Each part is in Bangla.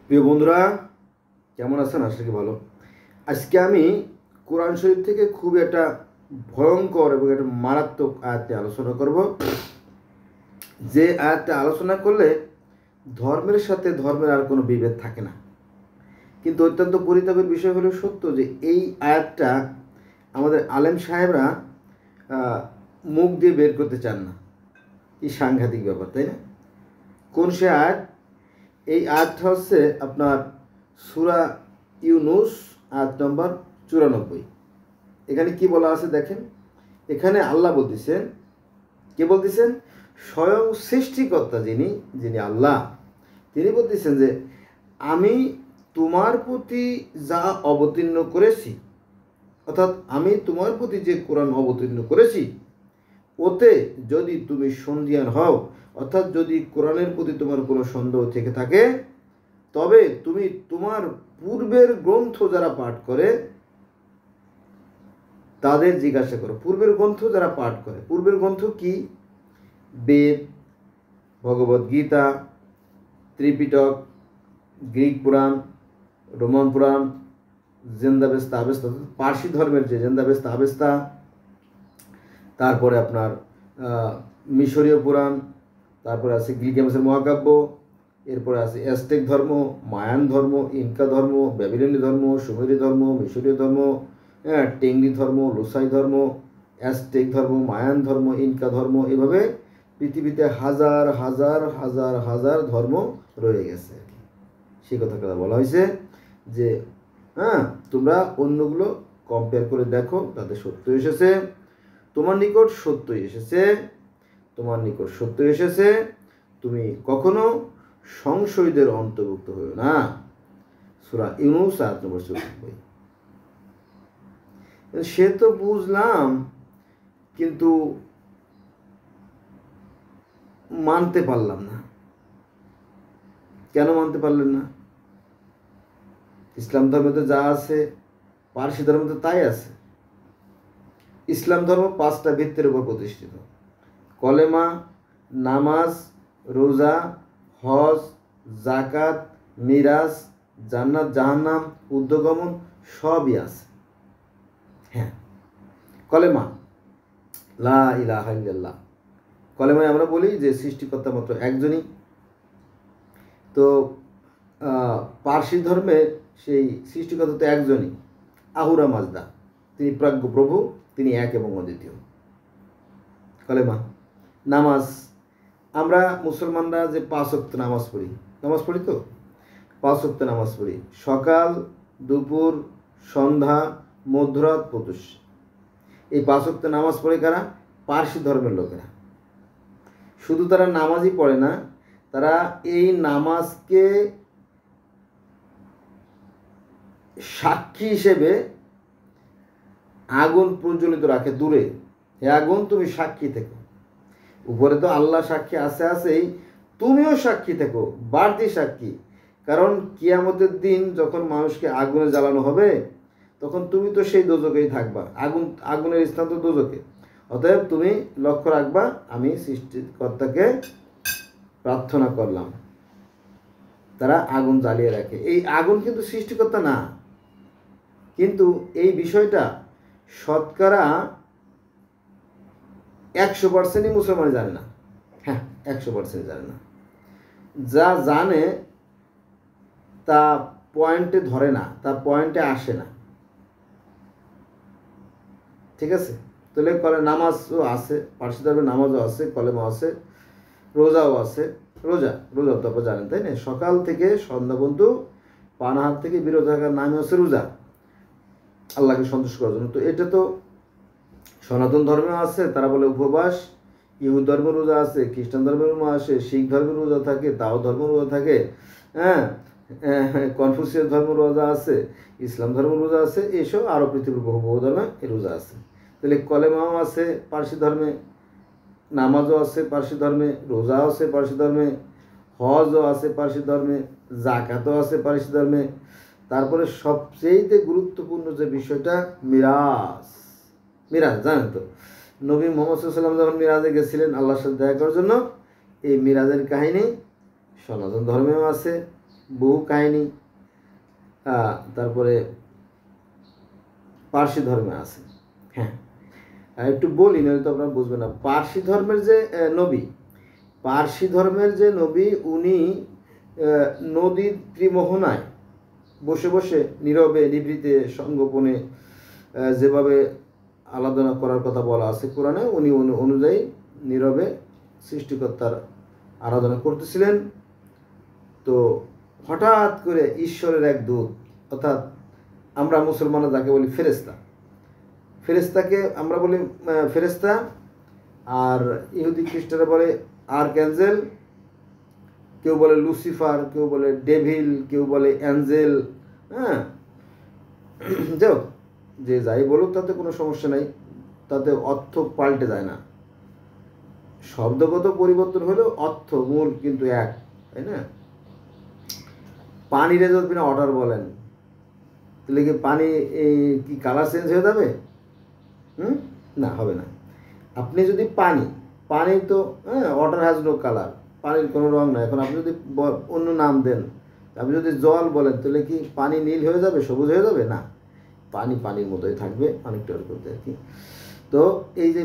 প্রিয় বন্ধুরা, কেমন আছেন? আশা করি ভালো। আজকে আমি কোরআন শরীফ থেকে খুব একটা ভয়ঙ্কর এবং একটা মারাত্মক আয়াত নিয়ে আলোচনা করব, যে আয়াতটা আলোচনা করলে ধর্মের সাথে ধর্মের আর কোনো বিভেদ থাকে না। কিন্তু অত্যন্ত পরিতাপের বিষয় হলো সত্য যে এই আয়াতটা আমাদের আলেম সাহেবরা মুখ দিয়ে বের করতে চান না। এই সাংঘাতিক ব্যাপার, তাই না? কোন সে আয়াত? এই আয়াতটা হচ্ছে আপনার সূরা ইউনুস আয়াত নম্বর 94। এখানে কি বলা আছে দেখেন। এখানে আল্লাহ বলতেছেন, কে বলতেছেন? স্বয়ং সৃষ্টিকর্তা যিনি আল্লাহ, তিনি বলতেছেন যে আমি তোমার প্রতি যা অবতীর্ণ করেছি, অর্থাৎ আমি তোমার প্রতি যে কোরআন অবতীর্ণ করেছি, ওতে যদি তুমি সন্দিহান হও, অর্থাৎ যদি কোরআনের প্রতি তোমার কোনো সন্দেহ থেকে থাকে, তবে তুমি তোমার পূর্বের গ্রন্থ যারা পাঠ করে তাদের জিজ্ঞাসা করো। পূর্বের গ্রন্থ যারা পাঠ করে, পূর্বের গ্রন্থ কি? বেদ, ভগবদ্গীতা, ত্রিপিটক, গ্রিক পুরাণ, রোমান পুরাণ, জেন্দাবেস্তা আবেস্তা, পার্সি ধর্মের যে জেন্দাবেস্তা আবেস্তা, তারপরে আপনার মিশরীয় পুরাণ, তারপরে আছে গিলগামেশের মহাকাব্য, এরপরে আছে অ্যাজটেক ধর্ম, মায়ান ধর্ম, ইনকা ধর্ম, ব্যাবিলনীয় ধর্ম, সুমেরী ধর্ম, মিশরীয় ধর্ম, টেংরি ধর্ম, লোসাই ধর্ম, অ্যাজটেক ধর্ম, মায়ান ধর্ম, ইনকা ধর্ম। এভাবে পৃথিবীতে হাজার হাজার হাজার হাজার ধর্ম রয়ে গেছে। সেই কথাটা বলা হয়েছে যে তোমরা অন্যগুলো কম্পেয়ার করে দেখো, তাদের সত্য এসেছে, তোমার নিকট সত্যই এসেছে, তোমার নিকট সত্য এসেছে, তুমি কখনো সংশয়ীদের অন্তর্ভুক্ত হও না। সূরা ইউনুস আয়াত নম্বর 94। সে তো বুঝলাম, কিন্তু মানতে পারলাম না। কেন মানতে পারলেন না? ইসলাম ধর্মে তো যা আছে, পার্সি ধর্মে তো তাই আছে। ইসলাম ধর্ম 5টা ভিত্তির উপর প্রতিষ্ঠিত: কলেমা, নামাজ, রোজা, হজ, জাকাত, মিরাজ, জান্নাত জাহান্নাম, ঊর্ধ্বগমন, সবই আছে। হ্যাঁ, কলেমা, লা ইলাহা ইল্লাল্লাহ। কলেমায় আমরা বলি যে সৃষ্টিকর্তা মাত্র একজনই। তো পার্সি ধর্মে সেই সৃষ্টিকর্তা তো একজনই, আহুরা মাজদা, তিনি প্রাজ্ঞ প্রভু, তিনি এক এবং অদ্বিতীয়। কলেমা। নামাজ, আমরা মুসলমানরা যে 5 ওয়াক্ত নামাজ পড়ি, তো 5 ওয়াক্ত নামাজ পড়ি, সকাল, দুপুর, সন্ধ্যা, মধ্যরাত, প্রত্যুষ। এই 5 ওয়াক্ত নামাজ পড়ে কারা? পার্সি ধর্মের লোকেরা। শুধু তারা নামাজই পড়ে না, তারা এই নামাজকে সাক্ষী হিসেবে আগুন প্রজ্বলিত রাখে দূরে। হে আগুন, তুমি সাক্ষী থেকো। উপরে তো আল্লাহ সাক্ষী আছেই, তুমিও সাক্ষী থেকো, বাড়তি সাক্ষী। কারণ কিয়ামতের দিন যখন মানুষকে আগুনে জ্বালানো হবে, তখন তুমি তো সেই দোজকেই থাকবা। আগুনের স্থান তো দোজকে। অতএব তুমি লক্ষ্য রাখবা, আমি সৃষ্টিকর্তাকে প্রার্থনা করলাম। তারা আগুন জ্বালিয়ে রাখে। এই আগুন কিন্তু সৃষ্টিকর্তা না। কিন্তু এই বিষয়টা শতকরা 100%ই মুসলমান জানে না। হ্যাঁ, 100% জানে না। যা জানে তা পয়েন্টে ধরে না, তা পয়েন্টে আসে না। ঠিক আছে? তাহলে নামাজও আছে, পার্সি ধর্মে নামাজও আছে, কলেমা আছে, রোজাও আছে। রোজা তো আপনারা জানেন, তাই না? সকাল থেকে সন্ধ্যা পর্যন্ত পানাহার থেকে বিরত থাকার নামই হচ্ছে রোজা, আল্লাহকে সন্তুষ্ট করার জন্য। তো এটা তো সনাতন ধর্মেও আছে, তারা বলে উপবাস। ইহুদ ধর্মের রোজা আছে, খ্রিস্টান ধর্মের রোজা আছে, শিখ ধর্মের রোজা থাকে, তাও ধর্মের রোজা থাকে, কনফুসিয়াস ধর্মের রোজা আছে, ইসলাম ধর্মের রোজা আছে, এসব আরও পৃথিবীর বহু ধর্মে এই রোজা আছে। তাহলে কলেমাও আছে পার্সি ধর্মে, নামাজও আছে পার্সি ধর্মে, রোজাও আছে পার্সি ধর্মে, হজও আছে পার্সি ধর্মে, জাকাতও আছে পার্সি ধর্মে। তারপরে সবচেয়ে গুরুত্বপূর্ণ যে বিষয়টা, মিরাজ জানেন তো? নবী মুহাম্মদ সাল্লাল্লাহু আলাইহি ওয়াসাল্লাম যখন মিরাজে গেছিলেন আল্লাহর সাথে দেখা করার জন্য, এই মিরাজের কাহিনী সনাতন ধর্মেও আছে, বহু কাহিনী তারপরে পার্সি ধর্মে আছে। হ্যাঁ, একটু বলি, নইলে তো আপনারা বুঝবেন না। পার্সি ধর্মের যে নবী, পার্সি ধর্মের যে নবী, উনি নদীর ত্রিমোহনায় বসে বসে নীরবে নিভৃতে সঙ্গোপনে যেভাবে আরাধনা করার কথা বলা আছে কোরআনে, উনি অনুযায়ী নীরবে সৃষ্টিকর্তার আরাধনা করতেছিলেন। তো হঠাৎ করে ঈশ্বরের এক দূত, অর্থাৎ আমরা মুসলমানরা যাকে বলি ফেরেশতা, ফেরেশতাকে আমরা বলি ফেরেশতা, আর ইহুদি খ্রিস্টানরা বলে আর্কঅ্যাঞ্জেল, কেউ বলে লুসিফার, কেউ বলে ডেভিল, কেউ বলে অ্যাঞ্জেল। হ্যাঁ, যাও যে যাই বলুক তাতে কোনো সমস্যা নাই, তাতে অর্থ পাল্টে যায় না। শব্দগত পরিবর্তন হলেও অর্থ মূল কিন্তু এক, তাই না? পানিরে যদি আপনি অর্ডার বলেন, তাহলে কি পানি কি কালার চেঞ্জ হয়ে যাবে? না, হবে না। আপনি যদি পানি তো ওয়াটার হ্যাজ নো কালার, পানির কোনো রং নাই। এখন আপনি যদি অন্য নাম দেন, আপনি যদি জল বলেন, তাহলে কি পানি নীল হয়ে যাবে, সবুজ হয়ে যাবে? না, পানি পানির মতোই থাকবে, অনেকটা করতে আর কি। তো এই যে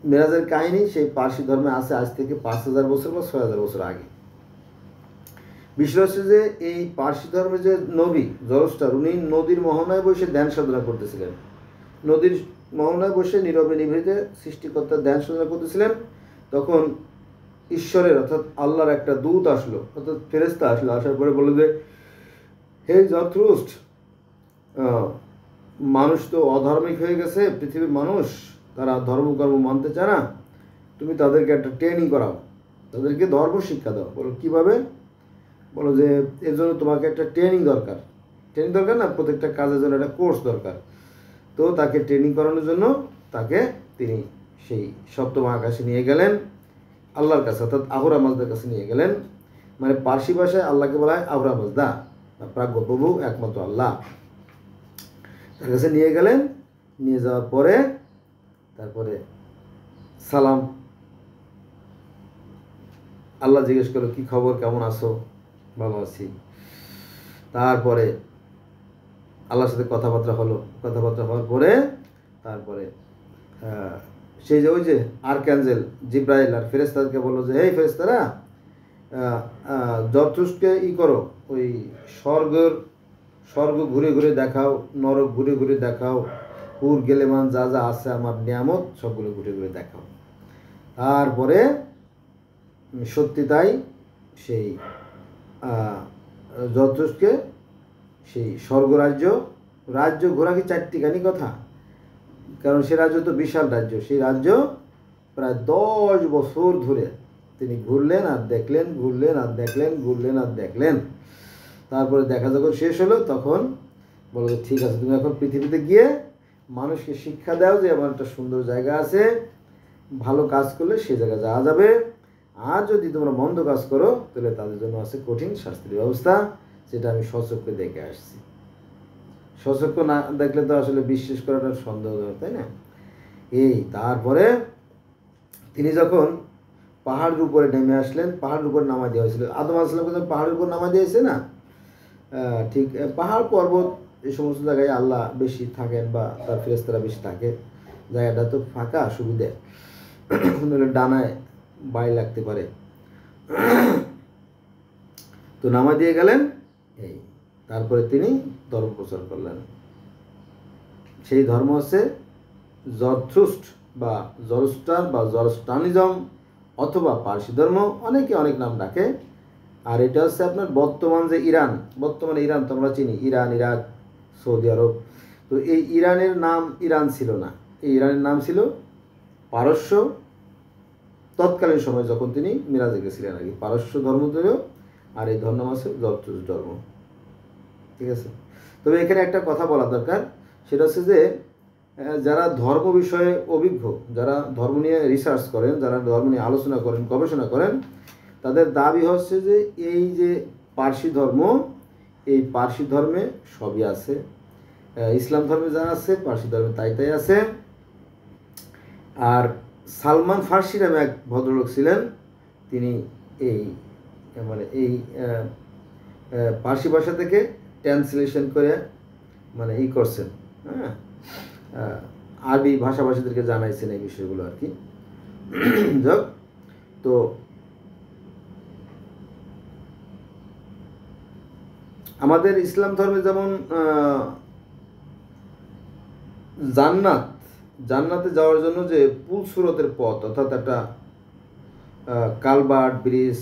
মেরাজের কাহিনী সেই পার্সি ধর্মে আছে আজ থেকে 5000 বছর বা 6000 বছর আগে। বিষয় হচ্ছে যে এই পার্সি ধর্মের যে নবী জরস্টার, উনি নদীর মোহনায় বসে ধ্যান সাধনা করতেছিলেন। নদীর মোহনায় বসে নীরবে নিভৃতে সৃষ্টিকর্তার ধ্যান সাধনা করতেছিলেন। তখন ঈশ্বরের অর্থাৎ আল্লাহর একটা দূত আসলো, অর্থাৎ ফেরেশতা আসলো। আসার পরে বলল যে, হে জরথ্রুস্ট, মানুষ তো অধার্মিক হয়ে গেছে, পৃথিবীর মানুষ তারা ধর্মকর্ম মানতে চায় না, তুমি তাদেরকে একটা ট্রেনিং করাও, তাদেরকে ধর্ম শিক্ষা দাও। বলো কীভাবে? বলো যে এর জন্য তোমাকে একটা ট্রেনিং দরকার না, প্রত্যেকটা কাজের জন্য একটা কোর্স দরকার। তো তাকে ট্রেনিং করানোর জন্য তাকে তিনি সেই সপ্তম আকাশে নিয়ে গেলেন, আল্লাহর কাছে, অর্থাৎ আহুরা মাজদার কাছে নিয়ে গেলেন। মানে পার্সি ভাষায় আল্লাহকে বলা হয় আহুরা মাজদা, প্রাজ্ঞ প্রভু একমাত্র আল্লাহ। তার কাছে নিয়ে গেলেন। নিয়ে যাওয়ার পরে তারপরে সালাম, আল্লাহ জিজ্ঞেস করলো কি খবর, কেমন আছো? ভালো আছি। তারপরে আল্লাহর সাথে কথাবার্তা হওয়ার পরে তারপরে সেই যে ওই যে আর্কঅ্যাঞ্জেল জিব্রাইল আর ফেরেশতাকে বললো যে, এই ফেরেশতারা, জরথ্রুস্টকে করো, ওই স্বর্গ ঘুরে ঘুরে দেখাও, নরক ঘুরে ঘুরে দেখাও, পুর গেলেমান যা যা আছে আমার নিয়ামত সবগুলো ঘুরে ঘুরে দেখাও। তারপরে সত্যি তাই সেই জরথ্রুস্টকে সেই রাজ্য ঘোরা কি চারটিখানি কথা, কারণ সে রাজ্য তো বিশাল রাজ্য। সেই রাজ্য প্রায় 10 বছর ধরে তিনি ঘুরলেন আর দেখলেন। তারপরে দেখা যখন শেষ হলো, তখন বলল ঠিক আছে, তুমি এখন পৃথিবীতে গিয়ে মানুষকে শিক্ষা দাও যে আমার একটা সুন্দর জায়গা আছে, ভালো কাজ করলে সে জায়গায় যাওয়া যাবে, আর যদি তোমরা মন্দ কাজ করো তাহলে তাদের জন্য আছে কঠিন শাস্তির ব্যবস্থা। সেটা আমি স্বচক্ষে দেখে আসছি। স্বচক্ষে না দেখলে তো আসলে বিশ্বাস করাটা সন্দেহ, তাই না? তারপরে তিনি যখন পাহাড়ের উপরে নেমে আসলেন, পাহাড়ের উপরে নামা দেওয়া হয়েছিল। আদম আলাইহিস সালামকে যখন পাহাড়ের উপর নামা দিয়েছে না, ঠিক পাহাড় পর্বত এই সমস্ত জায়গায় আল্লাহ বেশি থাকেন বা তার ফেরেশতারা বেশি থাকে, জায়গাটা তো ফাঁকা, সুবিধে, ডানায় বাড়ি লাগতে পারে। তো নামা দিয়ে গেলেন। তারপরে তিনি ধর্ম প্রচার করলেন। সেই ধর্ম হচ্ছে জরথ্রুস্ট বা জরস্টার বা জরস্টানিজম অথবা পার্সি ধর্ম, অনেকে অনেক নাম ডাকে। আর এটা হচ্ছে আপনার বর্তমানে ইরান তো আমরা চিনি, ইরান, ইরাক, সৌদি আরব। তো এই ইরানের নাম ইরান ছিল না, এই ইরানের নাম ছিল পারস্য। তৎকালীন সময় যখন তিনি মিরাজে গেছিলেন আর কি, পারস্য ধর্ম ছিল, আর এই ধর্ম আছে জরথ্রুস্ট ধর্ম। ঠিক আছে? তবে এখানে একটা কথা বলা দরকার, সেটা হচ্ছে যে যারা ধর্ম বিষয়ে অভিজ্ঞ, যারা ধর্ম নিয়ে রিসার্চ করেন, যারা ধর্ম নিয়ে আলোচনা করেন, গবেষণা করেন, তাদের দাবি হচ্ছে যে এই যে পার্সি ধর্ম, এই পার্সি ধর্মে সবই আছে। ইসলাম ধর্মে যা আছে পার্সি ধর্মে তাই আছে। আর সালমান ফার্সি নামে এক ভদ্রলোক ছিলেন, তিনি এই মানে এই পার্সি ভাষা থেকে ট্রান্সলেশন করে মানে এই করছেন, হ্যাঁ, আরবি ভাষাভাষীদেরকে জানাইছেন এই বিষয়গুলো আর কি। যাক, তো আমাদের ইসলাম ধর্মে যেমন জান্নাতে যাওয়ার জন্য যে পুল সুরতের পথ, অর্থাৎ একটা কালবার্ট, ব্রিজ,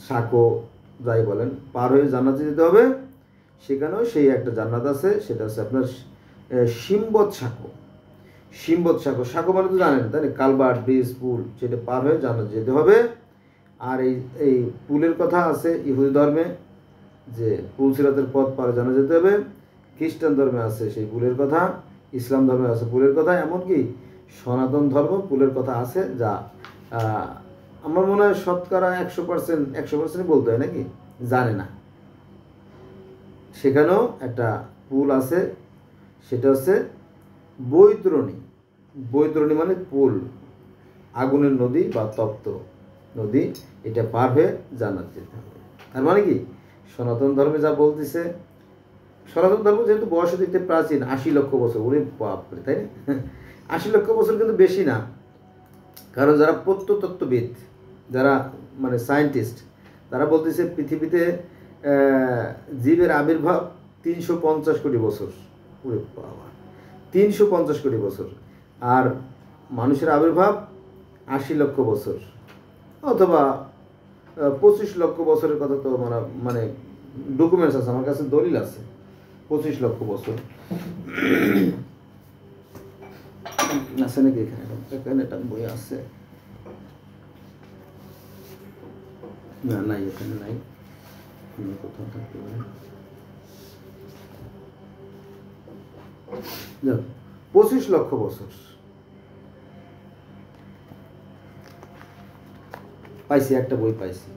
সাঁকো যাই বলেন, পার হয়ে জান্নাতে যেতে হবে। সেখানেও সেই একটা জান্নাত আছে, সেটা হচ্ছে আপনার সিম্বত সাঁকো। সাঁকো মানে তো জানেন তাই না, কালবার্ট, ব্রিজ, পুল, সেটা পার হয়ে জান্নাতে যেতে হবে। আর এই পুলের কথা আছে ইহুদি ধর্মে, যে পুল সিরাতের পথ পার হয়ে জান্নাতে যেতে হবে। খ্রিস্টান ধর্মে আছে সেই পুলের কথা, ইসলাম ধর্মে আছে পুলের কথা, এমনকি সনাতন ধর্ম পুলের কথা আছে, যা আমার মনে হয় শতকরা 100% বলতে হয় নাকি জানে না। সেখানেও একটা পুল আছে, সেটা হচ্ছে বৈতরণী মানে পুল, আগুনের নদী বা তপ্ত নদী, এটা পার হয়ে জান্নাত যেতে হবে। তার মানে কি সনাতন ধর্মে যা বলতেছে, সনাতন ধর্ম যেহেতু বয়স দেখতে প্রাচীন, 80 লক্ষ বছর, ওরে বাপরে, তাই না? 80 লক্ষ বছর কিন্তু বেশি না, কারণ যারা প্রত্নতত্ত্ববিদ, যারা মানে সায়েন্টিস্ট, তারা বলতেছে পৃথিবীতে জীবের আবির্ভাব 350 কোটি বছর। ওরে বাবা, 350 কোটি বছর। আর মানুষের আবির্ভাব 80 লক্ষ বছর, অথবা 25 লক্ষ বছরের কথা তো মানে ডকুমেন্টস আছে, আমার কাছে দলিল আছে 25 লক্ষ বছর আছে নাকি এখানে একটা বই আছে, না নাই, এখানে নাই, কোথাও থাকতে পারে। 25 লক্ষ বছর পাইছি, একটা বই পাইছি,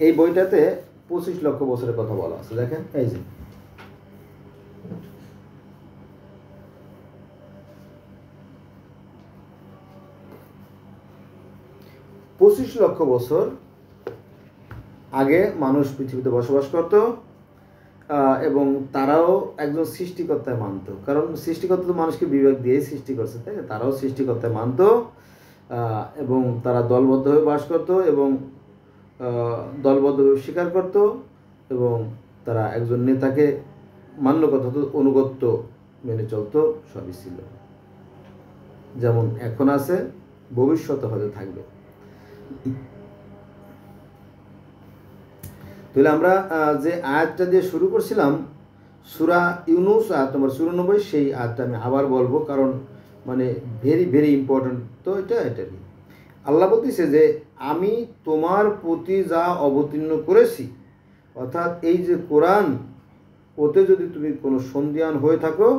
এই বইটাতে 25 লক্ষ বছরের কথা বলা আছে। দেখেন এই যে 25 লক্ষ বছর আগে মানুষ পৃথিবীতে বসবাস করত, এবং তারাও একজন সৃষ্টিকর্তায় মানত, কারণ সৃষ্টিকর্তা তো মানুষকে বিবেক দিয়েই সৃষ্টি করছে, তাই না? তারাও সৃষ্টিকর্তায় মানত, এবং তারা দলবদ্ধভাবে বাস করত, এবং দলবদ্ধভাবে স্বীকার করত, এবং তারা একজন নেতাকে মান্য করত, অনুগত্য মেনে চলতো, সবই ছিল। যেমন এখন আছে, ভবিষ্যতে হয়তো থাকবে। তাহলে আমরা যে আয়াতটা দিয়ে শুরু করছিলাম, সূরা ইউনূস আয়াত নম্বর 94, সেই আয়াতটা আমি আবার বলবো, কারণ মানে ভেরি ভেরি ইম্পর্টেন্ট। তো এটা কি আল্লাহ বলতেছে যে আমি তোমার প্রতি যা অবতীর্ণ করেছি, অর্থাৎ এই যে কোরআন, ওতে যদি তুমি কোনো সন্দিহান হয়ে থাকো,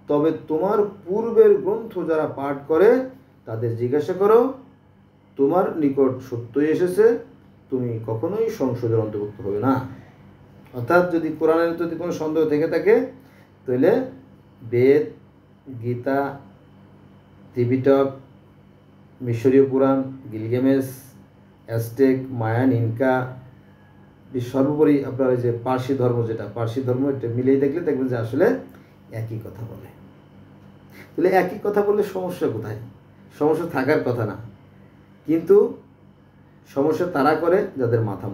তবে তোমার পূর্বের গ্রন্থ যারা পাঠ করে তাদের জিজ্ঞাসা করো, তোমার নিকট সত্যই এসেছে, তুমি কখনোই সংশয়ের অন্তর্ভুক্ত হবে না। অর্থাৎ যদি কোরআনের যদি কোনো সন্দেহ থেকে থাকে, তাহলে বেদ, গীতা, ত্রিপিটক, মিশরীয় পুরাণ, গিলগেমেস, অ্যাজটেক, মায়ান, ইনকা, সর্বোপরি আপনার এই যে পার্সি ধর্ম, এটা মিলিয়ে দেখলে দেখবেন যে আসলে একই কথা বলে। তাহলে একই কথা বললে সমস্যা কোথায়? সমস্যা থাকার কথা না, কিন্তু সমস্যা তারা করে যাদের মাথা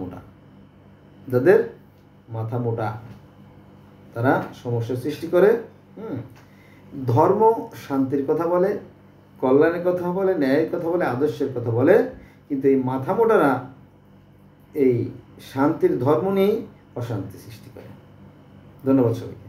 মোটা, তারা সমস্যার সৃষ্টি করে। ধর্ম শান্তির কথা বলে, কল্যাণের কথা বলে, ন্যায়ের কথা বলে, আদর্শের কথা বলে, কিন্তু এই মাথা মোটারা এই শান্তির ধর্ম নিয়েই অশান্তি সৃষ্টি করে। ধন্যবাদ সবাইকে।